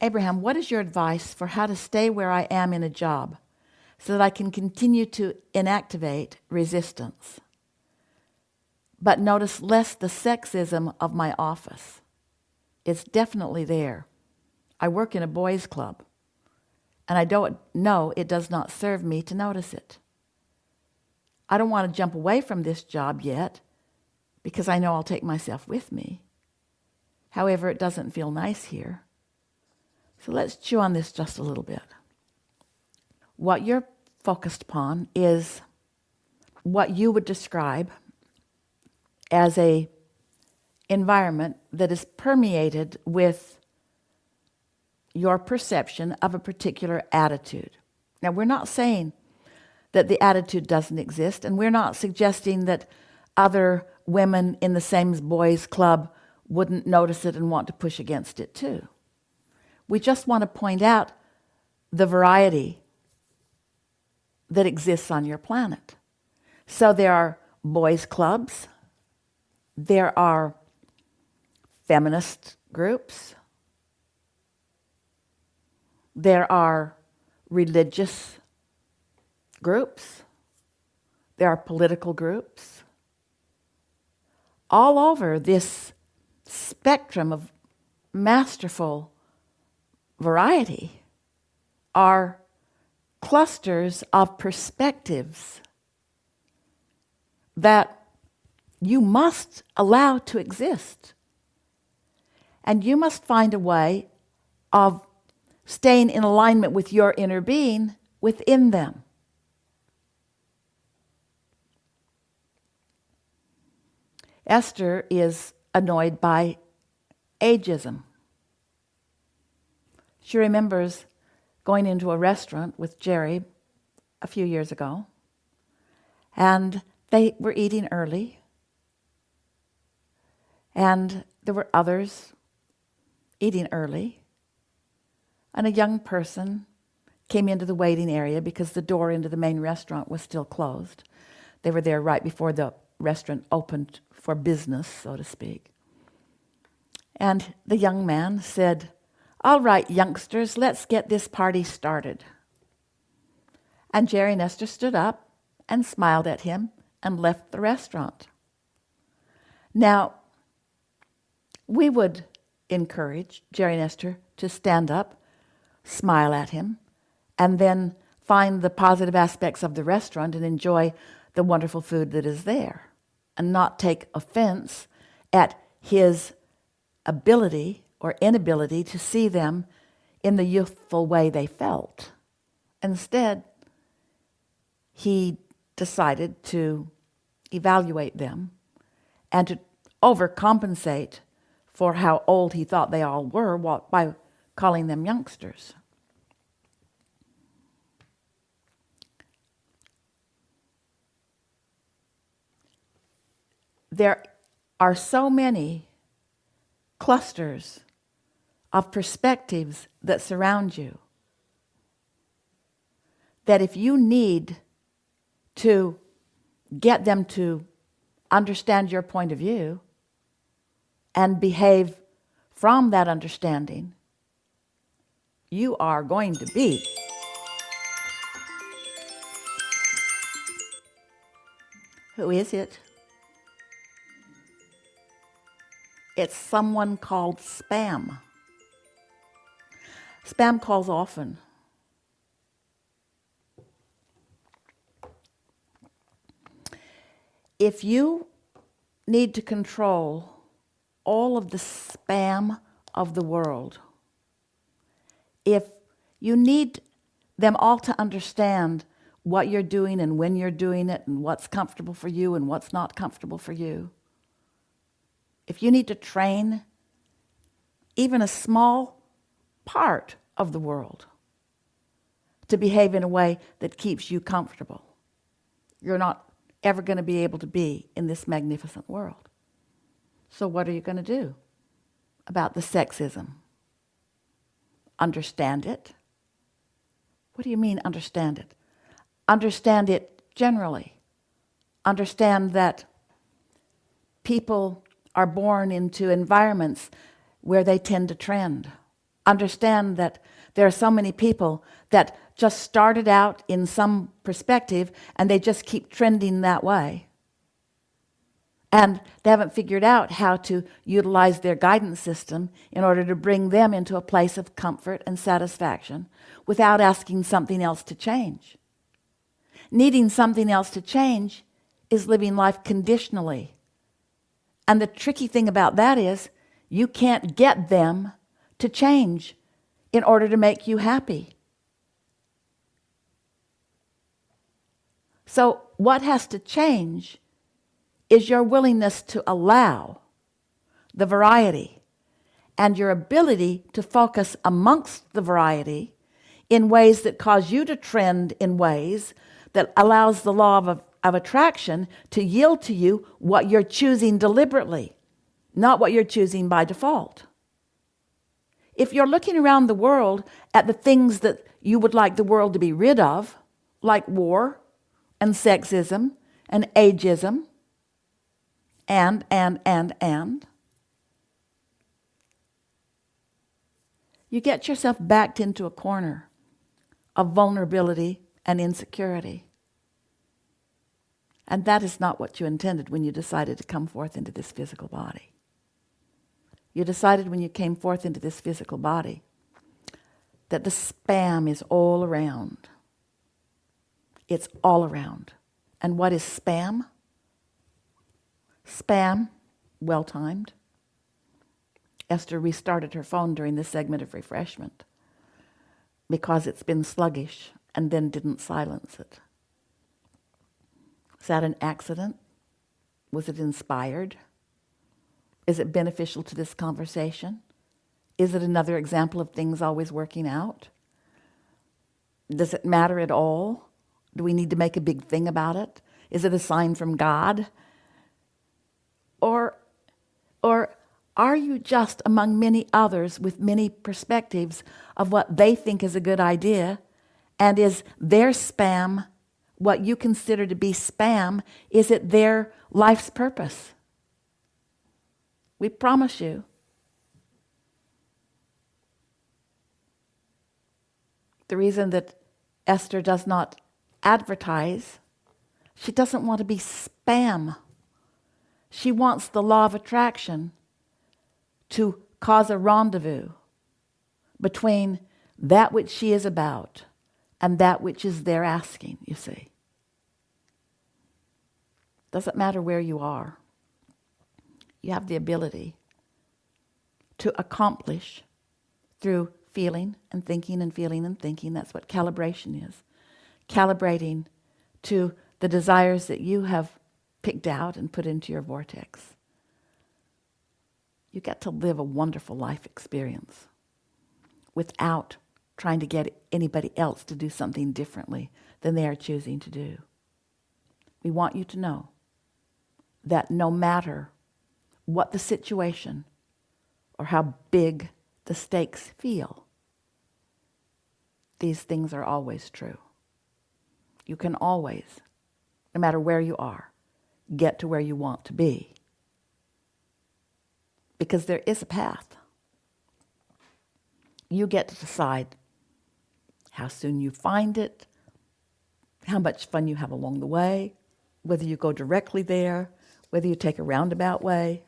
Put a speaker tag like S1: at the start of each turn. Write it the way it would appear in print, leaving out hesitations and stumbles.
S1: Abraham, what is your advice for how to stay where I am in a job so that I can continue to inactivate resistance, but notice less the sexism of my office? It's definitely there. I work in a boys' club, and I don't know it does not serve me to notice it. I don't want to jump away from this job yet because I know I'll take myself with me. However, it doesn't feel nice here. So let's chew on this just a little bit. What you're focused upon is what you would describe as a environment that is permeated with your perception of a particular attitude. Now, we're not saying that the attitude doesn't exist, and we're not suggesting that other women in the same boys' club wouldn't notice it and want to push against it too. We just want to point out the variety that exists on your planet. So there are boys' clubs, there are feminist groups, there are religious groups, there are political groups. All over this spectrum of masterful variety are clusters of perspectives that you must allow to exist. And you must find a way of staying in alignment with your inner being within them. Esther is annoyed by ageism. She remembers going into a restaurant with Jerry a few years ago, and they were eating early, and there were others eating early, and a young person came into the waiting area because the door into the main restaurant was still closed. They were there right before the restaurant opened for business, so to speak. And the young man said, "All right, youngsters, let's get this party started." And Jerry and Esther stood up and smiled at him and left the restaurant. Now, we would encourage Jerry and Esther to stand up, smile at him, and then find the positive aspects of the restaurant and enjoy the wonderful food that is there, and not take offense at his ability or inability to see them in the youthful way they felt. Instead, he decided to evaluate them and to overcompensate for how old he thought they all were by calling them youngsters. There are so many clusters of perspectives that surround you that if you need to get them to understand your point of view and behave from that understanding, you are going to be who is it? It's someone called spam. Spam calls often. If you need to control all of the spam of the world, if you need them all to understand what you're doing and when you're doing it and what's comfortable for you and what's not comfortable for you, if you need to train even a small part of the world to behave in a way that keeps you comfortable, you're not ever going to be able to be in this magnificent world. So what are you going to do about the sexism? Understand it? What do you mean understand it? Understand it generally. Understand that people are born into environments where they tend to trend. understand that there are so many people that just started out in some perspective and they just keep trending that way. And they haven't figured out how to utilize their guidance system in order to bring them into a place of comfort and satisfaction without asking something else to change. Needing something else to change is living life conditionally. And the tricky thing about that is you can't get them to change in order to make you happy. So what has to change is your willingness to allow the variety and your ability to focus amongst the variety in ways that cause you to trend in ways that allows the law of attraction to yield to you what you're choosing deliberately, not what you're choosing by default. If you're looking around the world at the things that you would like the world to be rid of, like war and sexism and ageism, and, you get yourself backed into a corner of vulnerability and insecurity. And that is not what you intended when you decided to come forth into this physical body. You decided when you came forth into this physical body that the spam is all around. It's all around. And what is spam? Spam, well-timed. Esther restarted her phone during this segment of refreshment because it's been sluggish and then didn't silence it. Is that an accident? Was it inspired? Is it beneficial to this conversation? Is it another example of things always working out? Does it matter at all? Do we need to make a big thing about it? Is it a sign from God? Or are you just among many others with many perspectives of what they think is a good idea, and is their spam what you consider to be spam? Is it their life's purpose? We promise you the reason that Esther does not advertise, she doesn't want to be spam. She wants the law of attraction to cause a rendezvous between that which she is about and that which is their asking, you see. Doesn't matter where you are. You have the ability to accomplish through feeling and thinking and feeling and thinking. That's what calibration is. Calibrating to the desires that you have picked out and put into your vortex. You get to live a wonderful life experience without trying to get anybody else to do something differently than they are choosing to do. We want you to know that no matter what the situation or how big the stakes feel, these things are always true. You can always, no matter where you are, get to where you want to be. Because there is a path. You get to decide how soon you find it, how much fun you have along the way, whether you go directly there, whether you take a roundabout way.